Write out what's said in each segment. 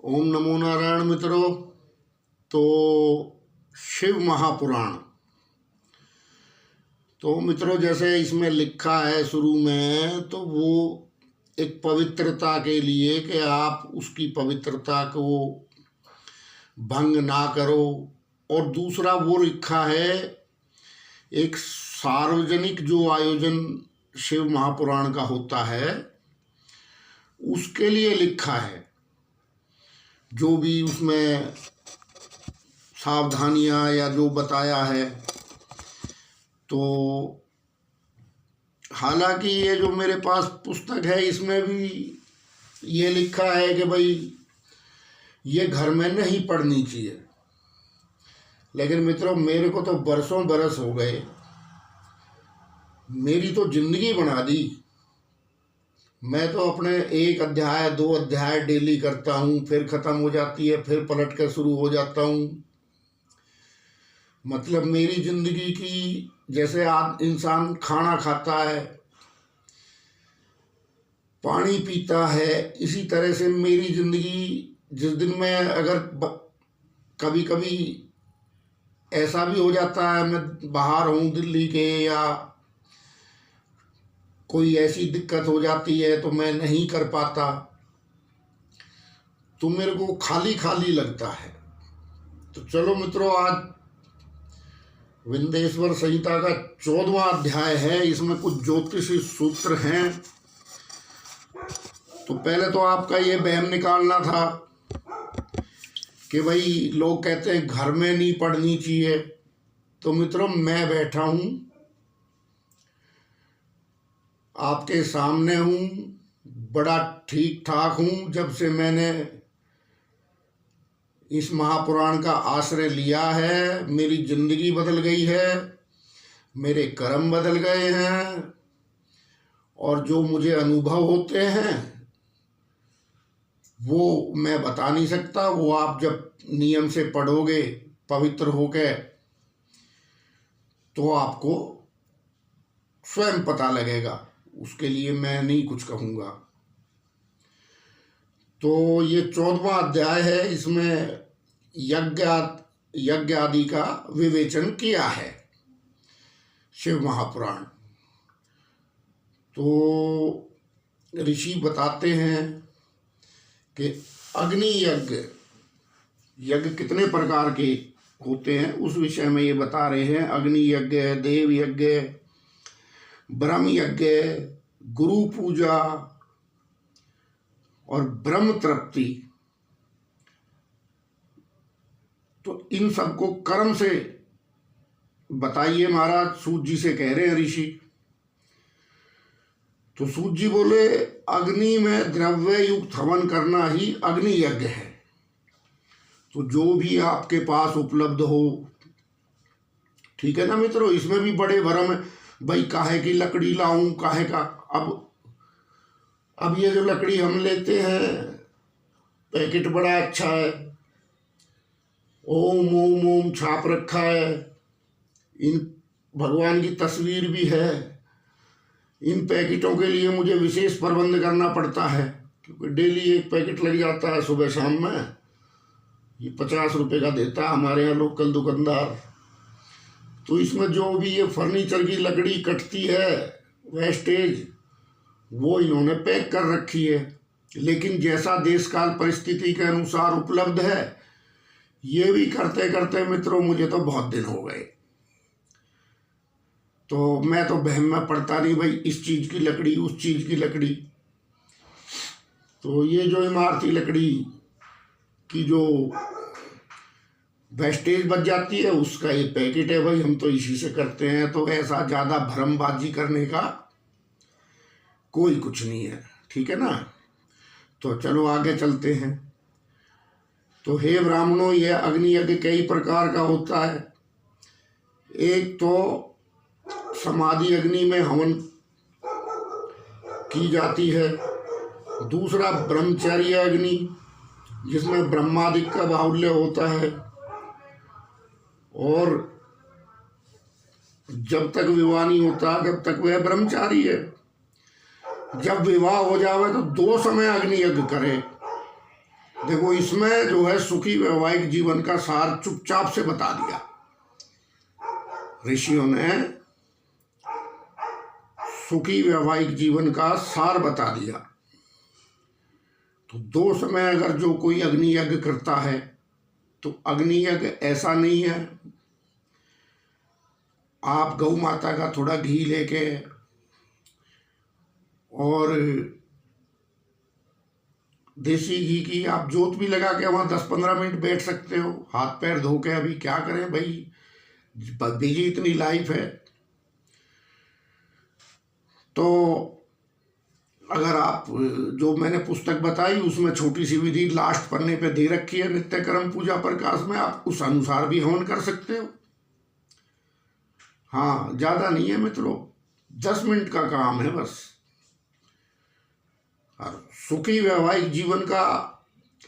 ओम नमो नारायण मित्रों। तो शिव महापुराण, तो मित्रों जैसे इसमें लिखा है शुरू में, तो वो एक पवित्रता के लिए कि आप उसकी पवित्रता को भंग ना करो। और दूसरा वो लिखा है एक सार्वजनिक जो आयोजन शिव महापुराण का होता है उसके लिए लिखा है, जो भी उसमें सावधानियां या जो बताया है। तो हालांकि ये जो मेरे पास पुस्तक है इसमें भी ये लिखा है कि भाई ये घर में नहीं पढ़नी चाहिए, लेकिन मित्रों मेरे को तो बरसों बरस हो गए, मेरी तो जिंदगी बना दी। मैं तो अपने एक अध्याय 2 अध्याय डेली करता हूँ, फिर ख़त्म हो जाती है, फिर पलट कर शुरू हो जाता हूँ। मतलब मेरी ज़िंदगी की, जैसे इंसान खाना खाता है, पानी पीता है, इसी तरह से मेरी ज़िंदगी, जिस दिन मैं अगर कभी कभी ऐसा भी हो जाता है मैं बाहर हूँ दिल्ली के, या कोई ऐसी दिक्कत हो जाती है तो मैं नहीं कर पाता, तो मेरे को खाली खाली लगता है। तो चलो मित्रों, आज विंध्येश्वर संहिता का 14वां अध्याय है। इसमें कुछ ज्योतिषी सूत्र हैं। तो पहले तो आपका ये वहम निकालना था कि भाई लोग कहते हैं घर में नहीं पढ़नी चाहिए। तो मित्रों मैं बैठा हूँ, आपके सामने हूँ, बड़ा ठीक ठाक हूँ। जब से मैंने इस महापुराण का आश्रय लिया है मेरी जिंदगी बदल गई है, मेरे कर्म बदल गए हैं, और जो मुझे अनुभव होते हैं वो मैं बता नहीं सकता। वो आप जब नियम से पढ़ोगे पवित्र होके तो आपको स्वयं पता लगेगा, उसके लिए मैं नहीं कुछ कहूँगा। तो ये 14वां अध्याय है, इसमें यज्ञ आदि का विवेचन किया है शिव महापुराण। तो ऋषि बताते हैं कि अग्नि यज्ञ कितने प्रकार के होते हैं उस विषय में ये बता रहे हैं। अग्नि यज्ञ, देव यज्ञ, ब्रह्म यज्ञ, गुरु पूजा और ब्रह्म तृप्ति। तो इन सबको कर्म से बताइए महाराज, सूत जी से कह रहे हैं ऋषि। तो सूत जी बोले अग्नि में द्रव्य युक्त हवन करना ही अग्नि यज्ञ है। तो जो भी आपके पास उपलब्ध हो, ठीक है ना मित्रों। इसमें भी बड़े भरम है, भाई काहे की लकड़ी लाऊं, काहे का। अब ये जो लकड़ी हम लेते हैं पैकेट बड़ा अच्छा है, ओम ओम ओम छाप रखा है, इन भगवान की तस्वीर भी है। इन पैकेटों के लिए मुझे विशेष प्रबंध करना पड़ता है, क्योंकि डेली एक पैकेट लग जाता है सुबह शाम में। ये 50 रुपये का देता है हमारे यहाँ लोकल दुकानदार। तो इसमें जो भी ये फर्नीचर की लकड़ी कटती है वेस्टेज, वो इन्होंने पैक कर रखी है। लेकिन जैसा देश काल परिस्थिति के अनुसार उपलब्ध है, ये भी करते करते मित्रों मुझे तो बहुत दिन हो गए। तो मैं तो बहम में पड़ता नहीं, भाई इस चीज़ की लकड़ी, उस चीज़ की लकड़ी। तो ये जो इमारती लकड़ी की जो वेस्टेज बच जाती है उसका ये पैकेट है, भाई हम तो इसी से करते हैं। तो ऐसा ज़्यादा भ्रमबाजी करने का कोई कुछ नहीं है, ठीक है ना। तो चलो आगे चलते हैं। तो हे ब्राह्मणों, यह अग्नि यज्ञ कई प्रकार का होता है। एक तो समाधि अग्नि में हवन की जाती है। दूसरा ब्रह्मचर्य अग्नि, जिसमें ब्रह्मादिक का बाहुल्य होता है, और जब तक विवाह नहीं होता तब तक वह ब्रह्मचारी है। जब विवाह हो जावे तो 2 समय अग्नि यज्ञ करे। देखो इसमें जो है सुखी वैवाहिक जीवन का सार चुपचाप से बता दिया ऋषियों ने। सुखी वैवाहिक जीवन का सार बता दिया। तो 2 समय अगर जो कोई अग्नि यज्ञ करता है तो अग्नि यज्ञ ऐसा नहीं है आप गौ माता का थोड़ा घी लेके और देसी घी की आप जोत भी लगा के वहाँ 10-15 मिनट बैठ सकते हो, हाथ पैर धो के। अभी क्या करें भाई, बिजी इतनी लाइफ है। तो अगर आप जो मैंने पुस्तक बताई उसमें छोटी सी विधि लास्ट पन्ने पे दे रखी है नित्य कर्म पूजा प्रकाश में, आप उस अनुसार भी हवन कर सकते हो। हाँ, ज़्यादा नहीं है मित्रों, 10 मिनट का काम है बस। और सुखी वैवाहिक जीवन का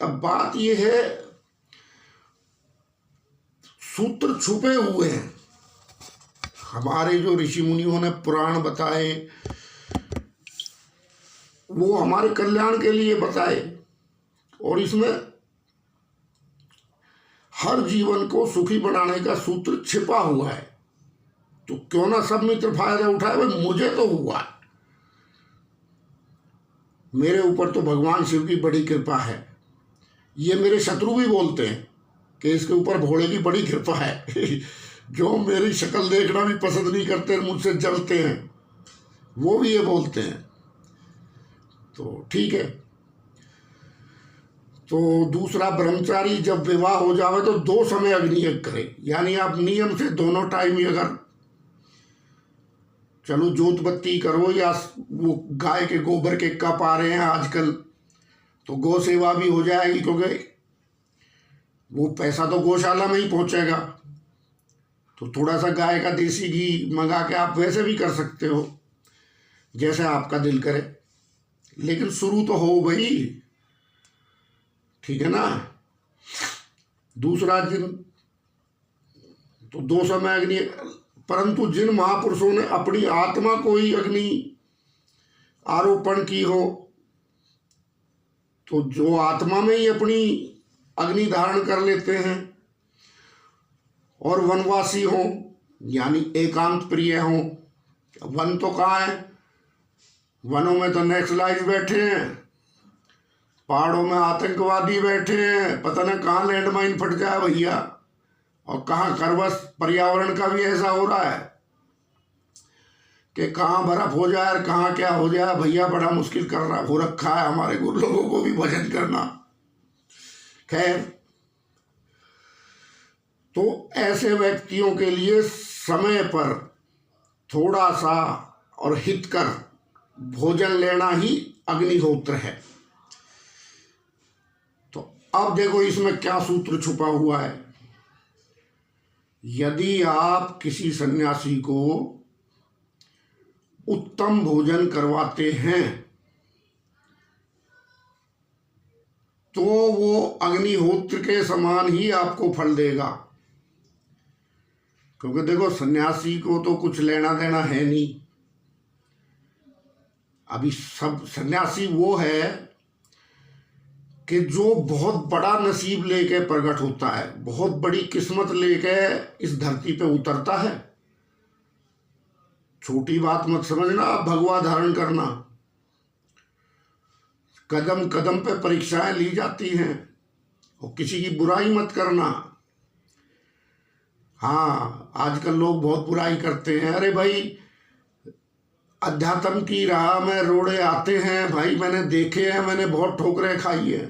अब बात यह है, सूत्र छुपे हुए हैं हमारे जो ऋषि मुनियों ने पुराण बताए, वो हमारे कल्याण के लिए बताए। और इसमें हर जीवन को सुखी बनाने का सूत्र छिपा हुआ है। तो क्यों ना सब मित्र फायदा उठाए। भाई मुझे तो हुआ, मेरे ऊपर तो भगवान शिव की बड़ी कृपा है। ये मेरे शत्रु भी बोलते हैं कि इसके ऊपर भोले की बड़ी कृपा है। जो मेरी शक्ल देखना भी पसंद नहीं करते, मुझसे जलते हैं, वो भी ये बोलते हैं। तो ठीक है। तो दूसरा, ब्रह्मचारी जब विवाह हो जावे तो 2 समय अग्नि यज्ञ करे। यानी आप नियम से दोनों टाइम ही, अगर चलो जोत बत्ती करो या वो गाय के गोबर के कप आ रहे हैं आजकल, तो गौ सेवा भी हो जाएगी, क्योंकि वो पैसा तो गौशाला में ही पहुंचेगा। तो थोड़ा सा गाय का देसी घी मंगा के आप वैसे भी कर सकते हो, जैसे आपका दिल करे। लेकिन शुरू तो हो भाई, ठीक है ना। दूसरा दिन तो 2 समय अग्नि, परंतु जिन महापुरुषों ने अपनी आत्मा को ही अग्नि आरोपण की हो, तो जो आत्मा में ही अपनी अग्नि धारण कर लेते हैं और वनवासी हों, यानी एकांत प्रिय हों। वन तो कहाँ है, वनों में तो नक्सलाइज बैठे हैं, पहाड़ों में आतंकवादी बैठे हैं, पता नहीं कहाँ लैंडमाइन फट जाए भैया, और कहाँ करवस। पर्यावरण का भी ऐसा हो रहा है कि कहाँ बर्फ हो जाए और कहाँ क्या हो जाए भैया, बड़ा मुश्किल कर रहा हो रखा है हमारे गुरु लोगों को भी भजन करना। खैर, तो ऐसे व्यक्तियों के लिए समय पर थोड़ा सा और हितकर भोजन लेना ही अग्निहोत्र है। तो अब देखो इसमें क्या सूत्र छुपा हुआ है। यदि आप किसी सन्यासी को उत्तम भोजन करवाते हैं तो वो अग्निहोत्र के समान ही आपको फल देगा। क्योंकि देखो सन्यासी को तो कुछ लेना देना है नहीं। अभी सब सन्यासी वो है कि जो बहुत बड़ा नसीब लेके प्रकट होता है, बहुत बड़ी किस्मत लेके इस धरती पे उतरता है। छोटी बात मत समझना आप भगवा धारण करना। कदम कदम पे परीक्षाएं ली जाती हैं, और किसी की बुराई मत करना। हाँ, आजकल लोग बहुत बुराई करते हैं। अरे भाई, अध्यात्म की राह में रोड़े आते हैं भाई, मैंने देखे हैं, मैंने बहुत ठोकरें खाई है।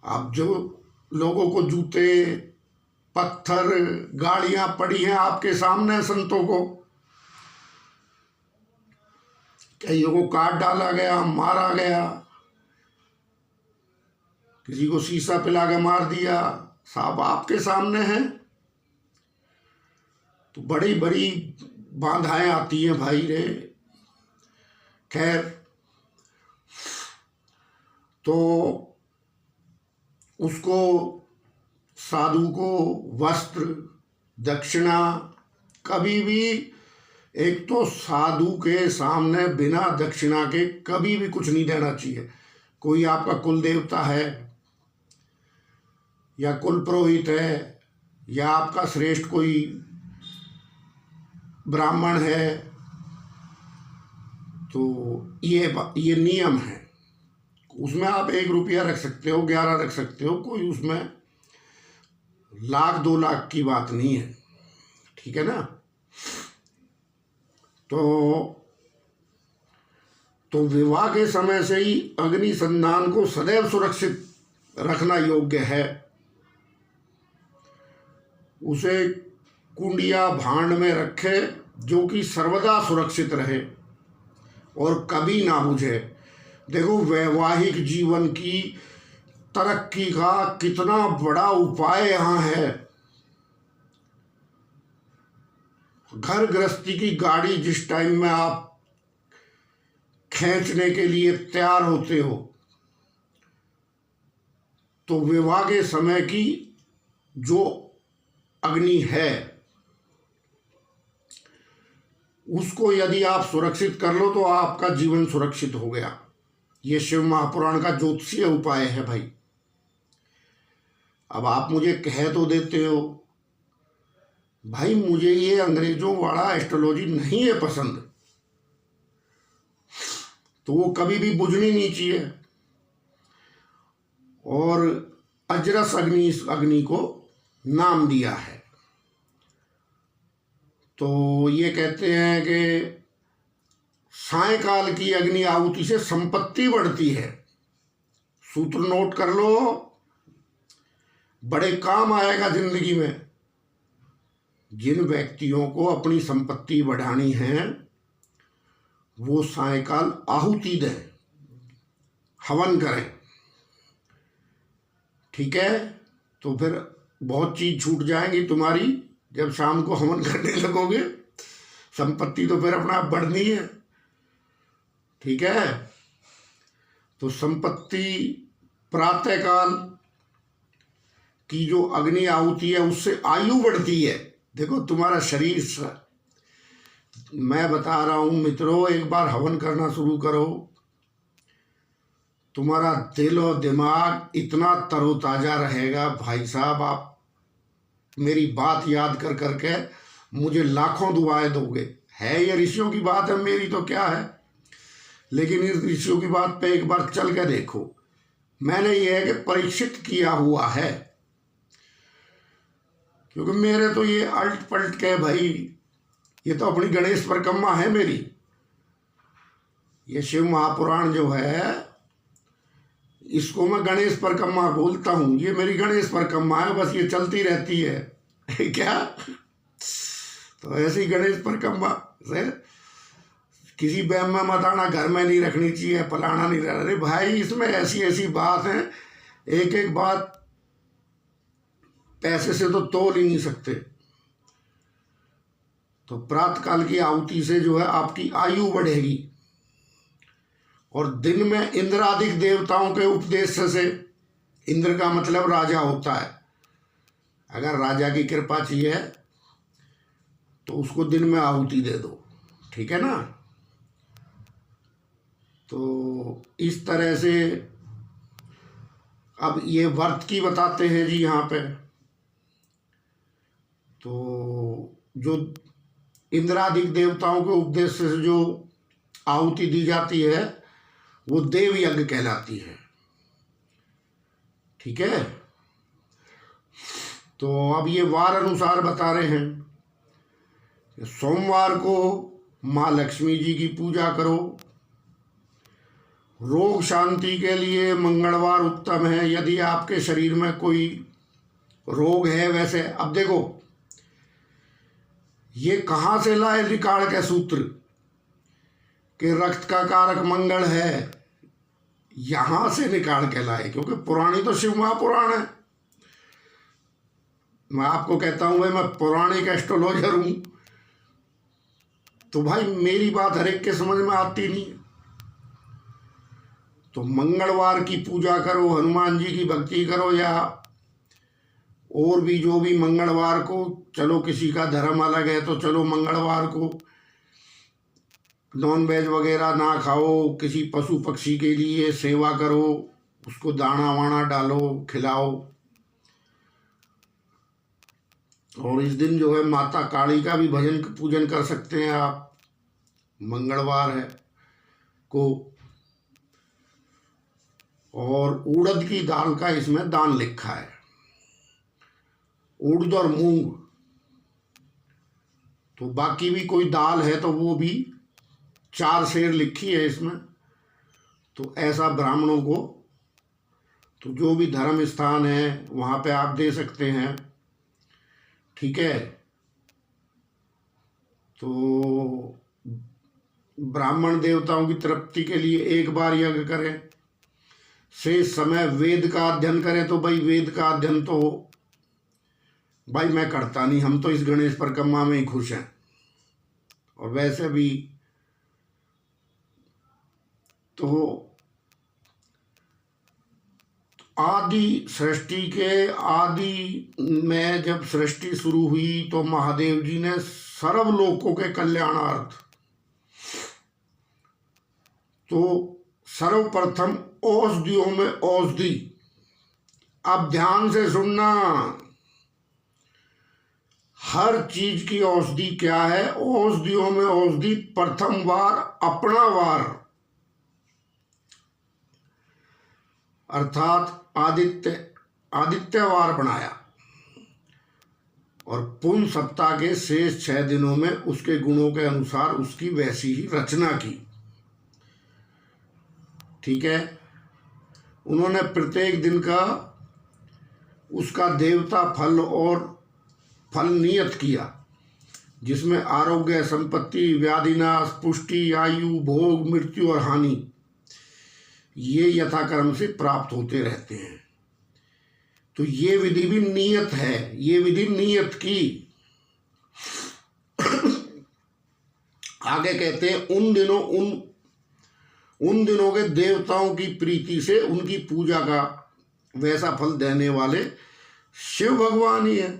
अब जो लोगों को जूते पत्थर गाड़ियां पड़ी हैं आपके सामने, संतों को कईयों को काट डाला गया, मारा गया, किसी को शीशा पिला के मार दिया, साहब आपके सामने हैं। तो बड़ी बड़ी बाधाएं आती हैं भाई रे। खैर, तो उसको साधु को वस्त्र दक्षिणा कभी भी, एक तो साधु के सामने बिना दक्षिणा के कभी भी कुछ नहीं देना चाहिए। कोई आपका कुल देवता है या कुल पुरोहित है या आपका श्रेष्ठ कोई ब्राह्मण है, तो ये नियम है। उसमें आप 1 रुपया रख सकते हो, 11 रख सकते हो, कोई उसमें लाख 2 लाख की बात नहीं है, ठीक है ना। तो विवाह के समय से ही अग्नि संधान को सदैव सुरक्षित रखना योग्य है। उसे कुंडिया भांड में रखे जो कि सर्वदा सुरक्षित रहे और कभी ना बुझे। देखो, वैवाहिक जीवन की तरक्की का कितना बड़ा उपाय यहाँ है। घर गृहस्थी की गाड़ी जिस टाइम में आप खींचने के लिए तैयार होते हो, तो विवाह के समय की जो अग्नि है उसको यदि आप सुरक्षित कर लो तो आपका जीवन सुरक्षित हो गया। ये शिव महापुराण का ज्योतिषीय उपाय है भाई। अब आप मुझे कह तो देते हो भाई मुझे ये अंग्रेजों वाला एस्ट्रोलॉजी नहीं है पसंद, तो वो कभी भी बुझनी नहीं चाहिए। और अजरस अग्नि इस अग्नि को नाम दिया है। तो ये कहते हैं कि सायकाल की अग्नि आहुति से संपत्ति बढ़ती है। सूत्र नोट कर लो, बड़े काम आएगा जिंदगी में। जिन व्यक्तियों को अपनी संपत्ति बढ़ानी है वो सायकाल आहुति दें, हवन करें, ठीक है। तो फिर बहुत चीज छूट जाएंगी तुम्हारी। जब शाम को हवन करने लगोगे संपत्ति तो फिर अपना आप बढ़नी है, ठीक है। तो संपत्ति प्रातःकाल की जो अग्नि आहुति है उससे आयु बढ़ती है। देखो तुम्हारा शरीर, मैं बता रहा हूं मित्रों, एक बार हवन करना शुरू करो, तुम्हारा दिल और दिमाग इतना तरोताजा रहेगा भाई साहब। आप मेरी बात याद कर करके मुझे लाखों दुआएं दोगे। है ये ऋषियों की बात है, मेरी तो क्या है, लेकिन इस ऋषियों की बात पे एक बार चल के देखो। मैंने ये है कि परीक्षित किया हुआ है, क्योंकि मेरे तो ये अल्ट पलट के भाई, ये तो अपनी गणेश परिक्रमा है मेरी। ये शिव महापुराण जो है इसको मैं गणेश परिक्रमा बोलता हूँ। ये मेरी गणेश परिक्रमा है, बस ये चलती रहती है क्या। तो ऐसी गणेश परिक्रमा से किसी वहम में मत आना, घर में नहीं रखनी चाहिए, फलाना नहीं रहना। अरे भाई इसमें ऐसी ऐसी बात है, एक एक बात पैसे से तो तोल ही नहीं सकते। तो प्रातःकाल की आहुति से जो है आपकी आयु बढ़ेगी। और दिन में इंद्रादिक देवताओं के उपदेश से, इंद्र का मतलब राजा होता है, अगर राजा की कृपा चाहिए तो उसको दिन में आहुति दे दो, ठीक है ना। तो इस तरह से अब ये व्रत की बताते हैं जी यहाँ पे। तो जो इंद्रादिक देवताओं के उपदेश से जो आहुति दी जाती है वो देव यज्ञ कहलाती है, ठीक है। तो अब ये वार अनुसार बता रहे हैं। सोमवार को माँ लक्ष्मी जी की पूजा करो। रोग शांति के लिए मंगलवार उत्तम है, यदि आपके शरीर में कोई रोग है। वैसे अब देखो ये कहाँ से लाए निकाल के सूत्र कि रक्त का कारक मंगल है, यहां से निकाल के लाए, क्योंकि पुरानी तो शिव महापुराण है। मैं आपको कहता हूं भाई मैं पौराणिक एस्ट्रोलॉजर हूं, तो भाई मेरी बात हर एक के समझ में आती नहीं। तो मंगलवार की पूजा करो, हनुमान जी की भक्ति करो, या और भी जो भी मंगलवार को, चलो किसी का धर्म अलग है तो चलो मंगलवार को नॉन वेज वगैरह ना खाओ, किसी पशु पक्षी के लिए सेवा करो, उसको दाना वाना डालो, खिलाओ। और इस दिन जो है माता काली का भी भजन पूजन कर सकते हैं आप, मंगलवार है को। और उड़द की दाल का इसमें दान लिखा है, उड़द और मूंग। तो बाकी भी कोई दाल है तो वो भी 4 शेर लिखी है इसमें। तो ऐसा ब्राह्मणों को, तो जो भी धर्म स्थान है वहाँ पे आप दे सकते हैं, ठीक है। तो ब्राह्मण देवताओं की तृप्ति के लिए एक बार यज्ञ करें, शेष समय वेद का अध्ययन करें। तो भाई वेद का अध्ययन तो भाई मैं करता नहीं, हम तो इस गणेश परिक्रमा में ही खुश हैं। और वैसे भी तो आदि सृष्टि के आदि में जब सृष्टि शुरू हुई तो महादेव जी ने सर्वलोकों के कल्याणार्थ तो सर्वप्रथम औषधियों में औषधि, अब ध्यान से सुनना, हर चीज की औषधि क्या है, औषधियों में औषधि प्रथम वार अपना वार अर्थात आदित्यवार बनाया और पूर्ण सप्ताह के शेष 6 दिनों में उसके गुणों के अनुसार उसकी वैसी ही रचना की, ठीक है। उन्होंने प्रत्येक दिन का उसका देवता फल और फल नियत किया, जिसमें आरोग्य, संपत्ति, व्याधिनाश, पुष्टि, आयु, भोग, मृत्यु और हानि ये यथाक्रम से प्राप्त होते रहते हैं। तो ये विधि भी नियत है, ये विधि नियत की। आगे कहते हैं उन दिनों के देवताओं की प्रीति से उनकी पूजा का वैसा फल देने वाले शिव भगवान ही है।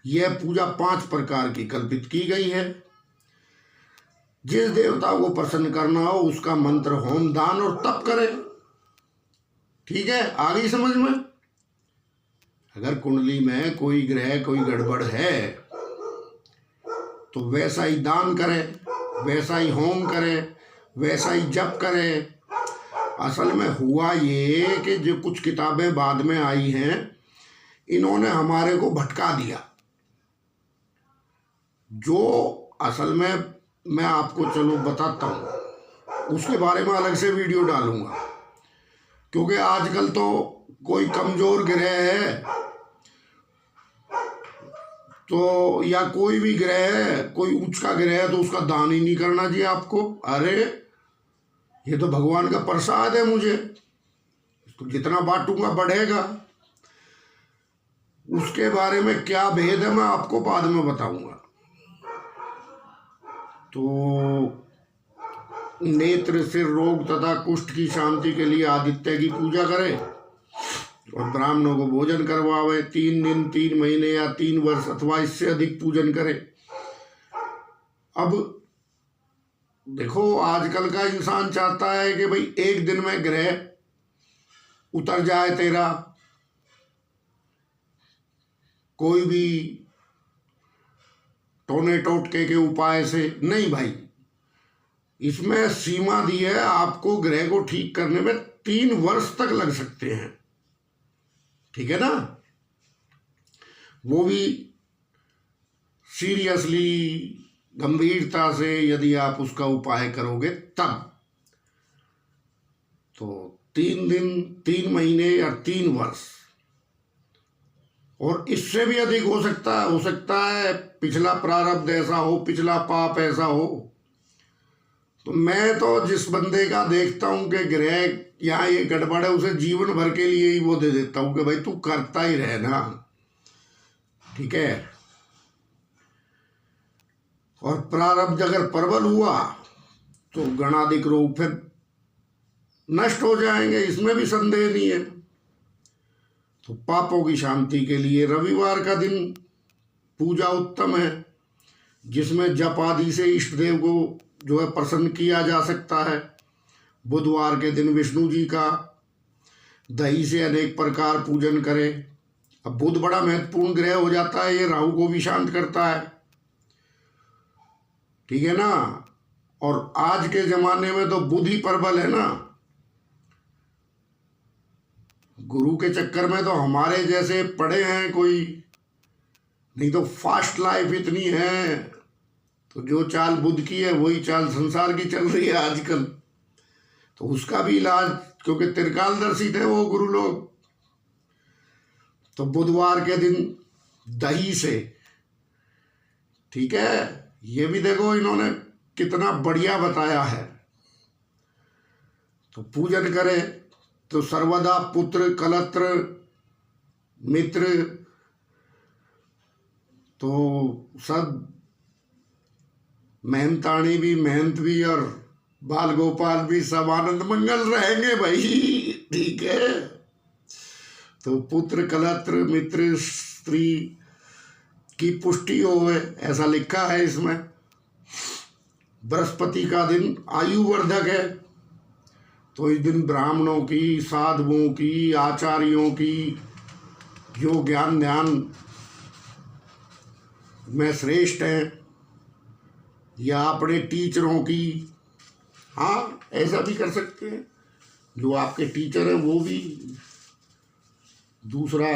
यह पूजा 5 प्रकार की कल्पित की गई है। जिस देवता को प्रसन्न करना हो उसका मंत्र, होम, दान और तप करे, ठीक है। आ गई समझ में। अगर कुंडली में कोई ग्रह कोई गड़बड़ है तो वैसा ही दान करे, वैसा ही होम करे, वैसा ही जप करे। असल में हुआ ये कि जो कुछ किताबें बाद में आई हैं इन्होंने हमारे को भटका दिया। जो असल में मैं आपको चलो बताता हूँ, उसके बारे में अलग से वीडियो डालूंगा, क्योंकि आजकल तो कोई कमजोर ग्रह है तो या कोई भी ग्रह है, कोई उच्च का ग्रह है तो उसका दान ही नहीं करना चाहिए आपको। अरे ये तो भगवान का प्रसाद है, मुझे तो जितना बांटूंगा बढ़ेगा। उसके बारे में क्या भेद है मैं आपको बाद में बताऊंगा। तो नेत्र, सिर रोग तथा कुष्ठ की शांति के लिए आदित्य की पूजा करें और ब्राह्मणों को भोजन करवावे। 3 दिन, 3 महीने या 3 वर्ष अथवा इससे अधिक पूजन करें। अब देखो आजकल का इंसान चाहता है कि भाई एक दिन में ग्रह उतर जाए तेरा, कोई भी टोने टोटके के उपाय से नहीं भाई। इसमें सीमा दी है, आपको ग्रह को ठीक करने में 3 वर्ष तक लग सकते हैं, ठीक है ना। वो भी सीरियसली, गंभीरता से यदि आप उसका उपाय करोगे तब। तो 3 दिन, 3 महीने या 3 वर्ष और इससे भी अधिक हो सकता है पिछला प्रारब्ध ऐसा हो, पिछला पाप ऐसा हो। तो मैं तो जिस बंदे का देखता हूं कि ग्रह यहाँ ये गड़बड़ है, उसे जीवन भर के लिए ही वो दे देता हूं कि भाई तू करता ही रहना, ठीक है। और प्रारब्ध अगर प्रबल हुआ तो गणाधिक रोग फिर नष्ट हो जाएंगे, इसमें भी संदेह नहीं है। तो पापों की शांति के लिए रविवार का दिन पूजा उत्तम है। जिसमें जप आदि से इष्ट देव को जो है प्रसन्न किया जा सकता है। बुधवार के दिन विष्णु जी का दही से अनेक प्रकार पूजन करें। अब बुध बड़ा महत्वपूर्ण ग्रह हो जाता है, ये राहु को भी शांत करता है, ठीक है ना। और आज के जमाने में तो बुध ही प्रबल है ना। गुरु के चक्कर में तो हमारे जैसे पड़े हैं कोई नहीं, तो फास्ट लाइफ इतनी है, तो जो चाल बुध की है वही चाल संसार की चल रही है आजकल। तो उसका भी इलाज, क्योंकि त्रिकालदर्शी थे वो गुरु लोग। तो बुधवार के दिन दही से, ठीक है, ये भी देखो इन्होंने कितना बढ़िया बताया है। तो पूजन करे तो सर्वदा पुत्र कलत्र मित्र तो सब मेहनताणी भी, मेहनत भी और बाल गोपाल भी सब आनंद मंगल रहेंगे भाई, ठीक है। तो पुत्र कलत्र मित्र स्त्री की पुष्टि हो, ऐसा लिखा है इसमें। बृहस्पति का दिन आयुवर्धक है, तो इस दिन ब्राह्मणों की, साधुओं की, आचार्यों की जो ज्ञान ध्यान में श्रेष्ठ हैं, या अपने टीचरों की, हाँ ऐसा भी कर सकते हैं, जो आपके टीचर हैं वो भी। दूसरा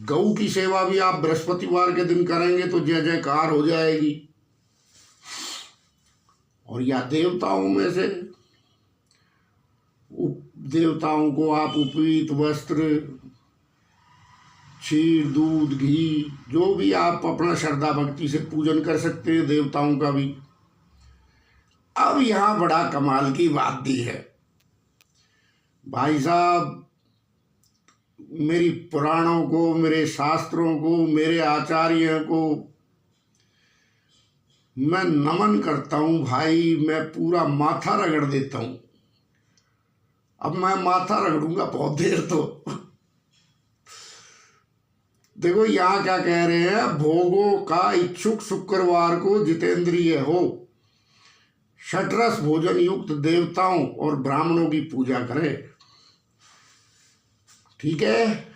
गऊ की सेवा भी आप बृहस्पतिवार के दिन करेंगे तो जय जयकार हो जाएगी। और या देवताओं में से देवताओं को आप उपवीत वस्त्र, क्षीर, दूध, घी, जो भी आप अपना श्रद्धा भक्ति से पूजन कर सकते हैं देवताओं का भी। अब यहाँ बड़ा कमाल की बात दी है भाई साहब। मेरी पुराणों को, मेरे शास्त्रों को, मेरे आचार्य को मैं नमन करता हूँ भाई, मैं पूरा माथा रगड़ देता हूँ। अब मैं माथा रगड़ूंगा बहुत देर। तो देखो यहाँ क्या कह रहे हैं, भोगों का इच्छुक शुक्रवार को जितेंद्रिय हो, षटरस भोजन युक्त देवताओं और ब्राह्मणों की पूजा करे, ठीक है।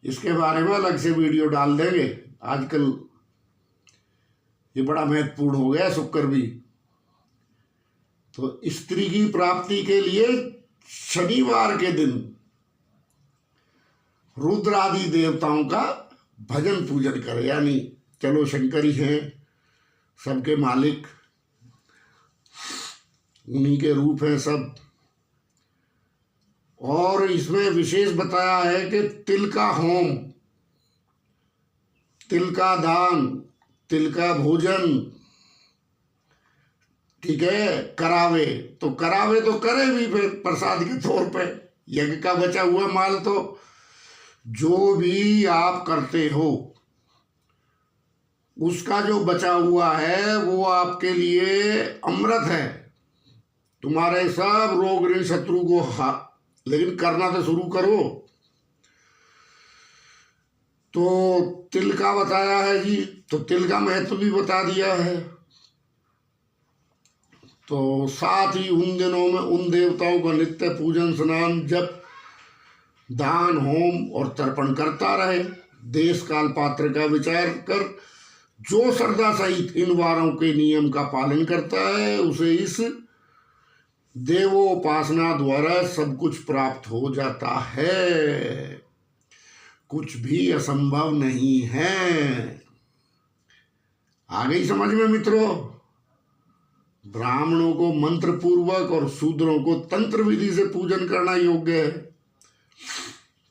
इसके बारे में अलग से वीडियो डाल देंगे, आजकल ये बड़ा महत्वपूर्ण हो गया शुक्र भी। तो स्त्री की प्राप्ति के लिए शनिवार के दिन रुद्र आदि देवताओं का भजन पूजन करे, यानी चलो शंकर ही हैं सबके मालिक, उन्हीं के रूप हैं सब। और इसमें विशेष बताया है कि तिल का होम, तिल का दान, तिल का भोजन, ठीक है, करावे तो करे भी फिर प्रसाद के तौर पे। यज्ञ का बचा हुआ माल तो जो भी आप करते हो उसका जो बचा हुआ है वो आपके लिए अमृत है, तुम्हारे सब रोग ऋण शत्रु को लेकिन करना तो शुरू करो। तो तिल का बताया है जी, तो तिल का महत्व भी बता दिया है। तो साथ ही उन दिनों में उन देवताओं का नित्य पूजन, स्नान, जप, दान, होम और तर्पण करता रहे। देश काल पात्र का विचार कर जो श्रद्धा सहित इन वारों के नियम का पालन करता है उसे इस देवोपासना द्वारा सब कुछ प्राप्त हो जाता है, कुछ भी असंभव नहीं है। आ गई समझ में मित्रों? ब्राह्मणों को मंत्र पूर्वक और शूद्रों को तंत्र विधि से पूजन करना योग्य है।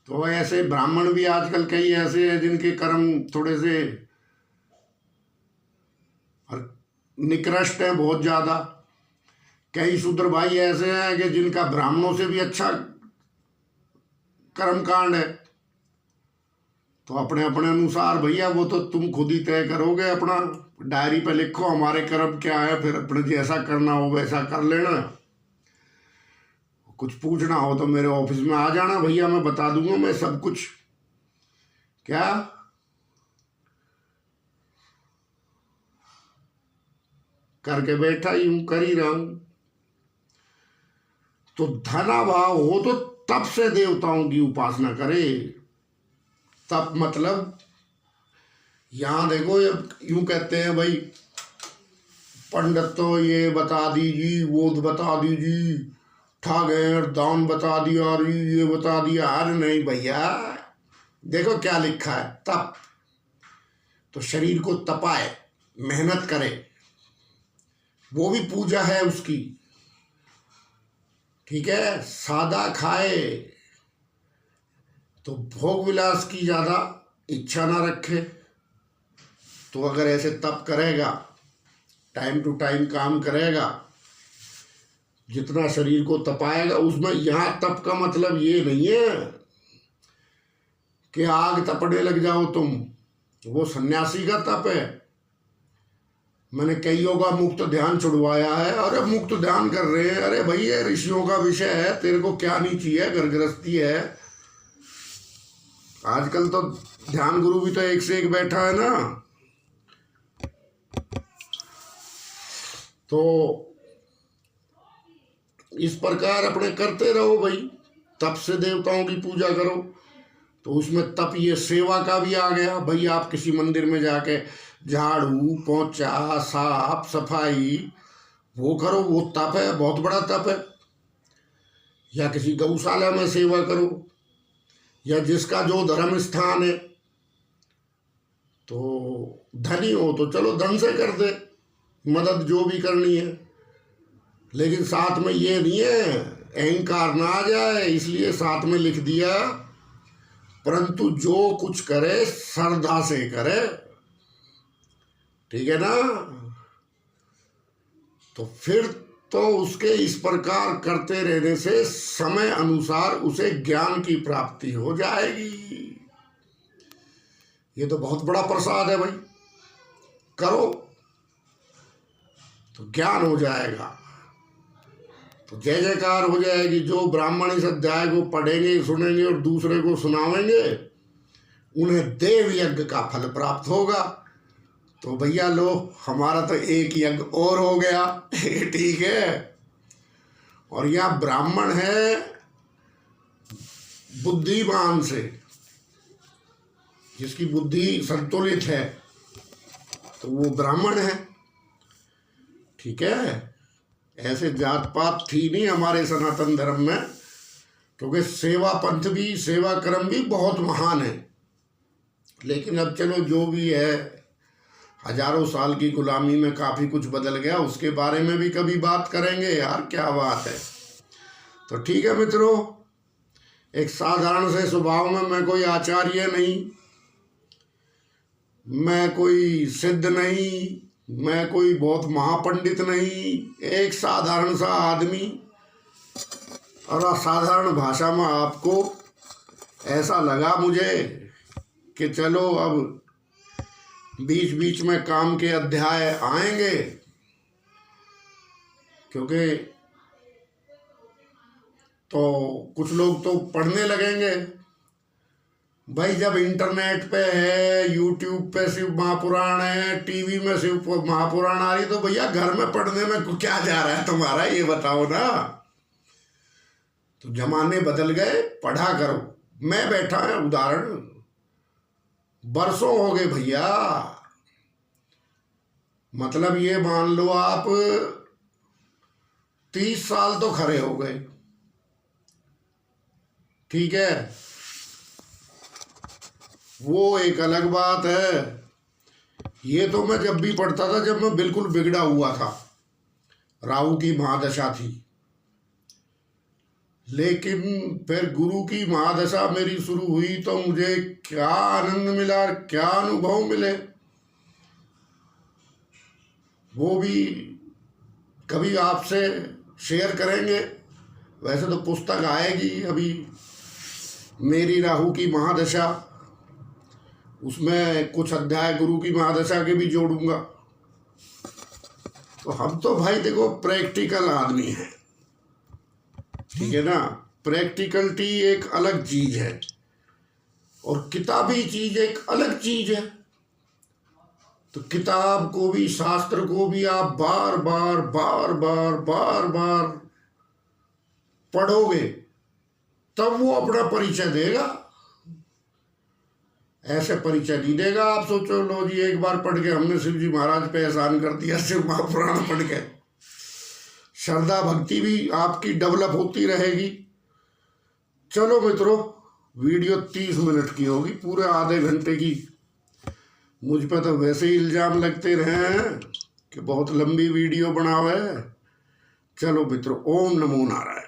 तो ऐसे ब्राह्मण भी आजकल कई ऐसे हैं जिनके कर्म थोड़े से निकृष्ट हैं बहुत ज्यादा। कई शूद्र भाई ऐसे हैं कि जिनका ब्राह्मणों से भी अच्छा कर्मकांड है। तो अपने अपने अनुसार भैया वो तो तुम खुद ही तय करोगे, अपना डायरी पे लिखो हमारे कर्म क्या है, फिर अपने जैसा करना हो वैसा कर लेना। कुछ पूछना हो तो मेरे ऑफिस में आ जाना भैया, मैं बता दूंगा मैं सब कुछ। क्या करके बैठा ही हूं, कर ही रहा हूं। तो धनाभाव हो तो तप से देवताओं की उपासना करे। तप मतलब यहां देखो, यूं कहते हैं भाई पंडित तो ये बता दीजिए, वो बता दीजिए, ठागर दान बता दिया, ये बता दिया। अरे नहीं भैया, देखो क्या लिखा है, तप तो शरीर को तपाए, मेहनत करे, वो भी पूजा है उसकी। ठीक है, सादा खाए तो भोग विलास की ज्यादा इच्छा ना रखे। तो अगर ऐसे तप करेगा, टाइम टू टाइम काम करेगा, जितना शरीर को तपाएगा उसमें, यहां तप का मतलब ये नहीं है कि आग तपने लग जाओ तुम, वो सन्यासी का तप है। मैंने कईयों का मुक्त ध्यान छुड़वाया है। अरे मुक्त ध्यान कर रहे हैं, अरे भाई ये ऋषियों का विषय है, तेरे को क्या नहीं चाहिए, घर गृहस्थी है। आजकल तो ध्यान गुरु भी तो एक से एक बैठा है ना। तो इस प्रकार अपने करते रहो भाई, तप से देवताओं की पूजा करो। तो उसमें तप ये सेवा का भी आ गया भाई। आप किसी मंदिर में जाके झाड़ू पोंछा साफ सफाई वो करो, वो तप है, बहुत बड़ा तप है। या किसी गौशाला में सेवा करो, या जिसका जो धर्म स्थान है, तो धनी हो तो चलो धन से कर दे मदद जो भी करनी है, लेकिन साथ में ये नहीं है अहंकार ना आ जाए, इसलिए साथ में लिख दिया, परंतु जो कुछ करे श्रद्धा से करे। ठीक है ना। तो फिर तो उसके इस प्रकार करते रहने से समय अनुसार उसे ज्ञान की प्राप्ति हो जाएगी। ये तो बहुत बड़ा प्रसाद है भाई, करो तो ज्ञान हो जाएगा, तो जय जयकार हो जाएगी। जो ब्राह्मण इस अध्याय को पढ़ेंगे सुनेंगे और दूसरे को सुनावेंगे, उन्हें देव यज्ञ का फल प्राप्त होगा। तो भैया लो, हमारा तो एक यज्ञ और हो गया। ठीक है। और यह ब्राह्मण है बुद्धिमान से, जिसकी बुद्धि संतुलित है, तो वो ब्राह्मण है। ठीक है। ऐसे जात पात थी नहीं हमारे सनातन धर्म में, क्योंकि सेवा पंथ भी, सेवा क्रम भी बहुत महान है। लेकिन अब चलो जो भी है, हजारों साल की गुलामी में काफी कुछ बदल गया, उसके बारे में भी कभी बात करेंगे यार, क्या बात है। तो ठीक है मित्रों, एक साधारण से स्वभाव में, मैं कोई आचार्य नहीं, मैं कोई सिद्ध नहीं, मैं कोई बहुत महापंडित नहीं, एक साधारण सा आदमी, और असाधारण भाषा में आपको ऐसा लगा मुझे कि चलो अब बीच बीच में काम के अध्याय आएंगे, क्योंकि तो कुछ लोग तो पढ़ने लगेंगे भाई। जब इंटरनेट पे है, यूट्यूब पे शिव महापुराण है, टीवी में शिव महापुराण आ रही, तो भैया घर में पढ़ने में क्या जा रहा है तुम्हारा, ये बताओ ना। तो जमाने बदल गए, पढ़ा करो। मैं बैठा है, उदाहरण बरसों हो गए भैया, मतलब ये मान लो आप 30 साल तो खरे हो गए। ठीक है। वो एक अलग बात है। ये तो मैं जब भी पढ़ता था, जब मैं बिल्कुल बिगड़ा हुआ था, राहु की महादशा थी। लेकिन फिर गुरु की महादशा मेरी शुरू हुई तो मुझे क्या आनंद मिला, क्या अनुभव मिले, वो भी कभी आपसे शेयर करेंगे। वैसे तो पुस्तक आएगी अभी, मेरी राहु की महादशा, उसमें कुछ अध्याय गुरु की महादशा के भी जोड़ूंगा। तो हम तो भाई देखो प्रैक्टिकल आदमी हैं। ठीक है ना। प्रैक्टिकलिटी एक अलग चीज है और किताबी चीज एक अलग चीज है। तो किताब को भी, शास्त्र को भी आप बार बार बार बार बार बार पढ़ोगे तब वो अपना परिचय देगा। ऐसे परिचय नहीं देगा। आप सोचो, लो जी एक बार पढ़ के हमने शिव जी महाराज पे एहसान कर दिया, शिव महापुराण पढ़ के। श्रद्धा भक्ति भी आपकी डेवलप होती रहेगी। चलो मित्रों, वीडियो 30 मिनट की होगी, पूरे आधे घंटे की। मुझ पर तो वैसे ही इल्जाम लगते रहे हैं कि बहुत लंबी वीडियो बनावे। चलो मित्रों, ओम नमो नारायण।